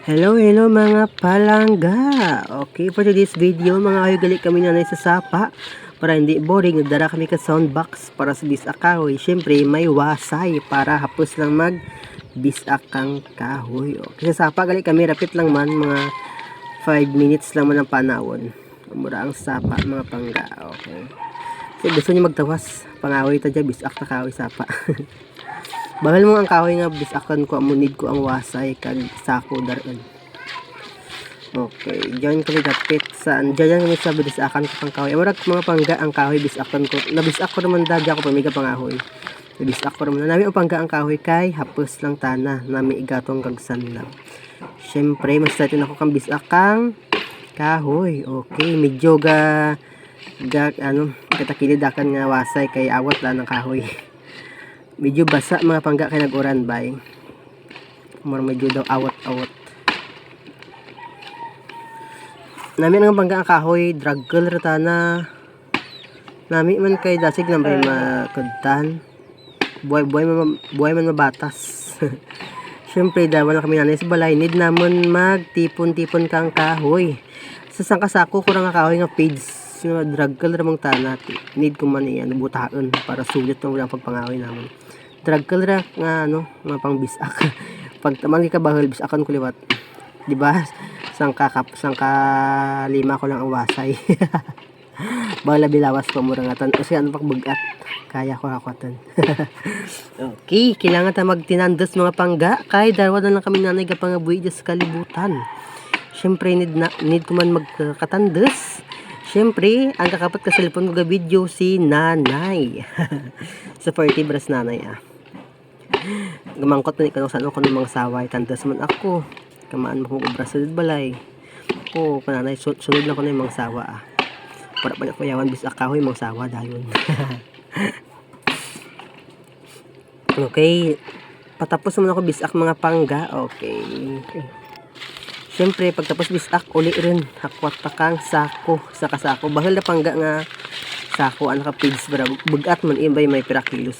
Hello mga palangga. Okay, for today's video mga kahoy, gali kami na sa sapa para hindi boring. Nagdara kami ka soundbox para sa bisak kahoy. Syempre may wasay para hapos lang mag bisak kang kahoy. Okay, sa sapa gali kami, rapit lang man, mga 5 minutes lang man ang panawon. Mura ang sapa mga pangga. Okay, so gusto niyo magtawas pangahoy ta dyan, bisak na kahoy sapa. Bahal mo ang kahoy nga bisakan ko, amunid ko ang wasay kag sako daran. Okay, diyan kami dapit sa diyan kami sa bisakan ko pang kahoy. Murag mga pangga ang kahoy bisakan ko. Nabisak ko naman dagya ko pamiga pangahoy. Nabisak ko naman. Nami ang pangga ang kahoy kay hapos lang tana, nami igatong kag sanlaw. Syempre mas natin ako kang bisakang kahoy. Okay, medyo ga katakilid akan nga wasay kay awat lang ng kahoy. Medyo basa mga pangga kay nag-uran bay. Medyo daw awat-awat. Nami nga pangga ang kahoy, draggle ratana. Nami man kay dasig lang bay makudtan. Buhay man mabatas. Syempre dawal na kami nanay sa balay, need namon magtipon-tipon kang kahoy. Sa sangkasako ko nga kahoy nga page draggle ramong tana. Need ko man iyan butaon para sulit ng walang pagpangahoy namon. Draggle ra nga mga pang bisak. Pag tamang kabahal bisakan ko liwat. Di ba? Sangka lima ko lang ang wasay. Bala bilawas pa murangatan kasi ano pak bugat. Kaya ko hakwatan. Okay, kailangan ta magtinandos mga pangga kay dalawa na lang kami nanay ga pangabuhi sa kalibutan. Syempre need ko man magkatandos. Syempre, ang kakapat ka cellphone ko ga video si nanay. Sa 40 bras nanay Gamangkot man ikaw saan ko ng mga saway. Tandas man ako. Kamaan mo kong obra sa balay. O, pananay, sunod lang ko na yung mga sawa Para pa na ko yawan bisak kahoy mga sawa dayon. Okay. Patapos naman ako bisak mga pangga. Okay. Siyempre, pagtapos bisak, uli rin. Hakwat pa kang sako. Sako. Bahal na pangga nga sako. Ano ka pigs. Bugat man, imbay may pirakilos.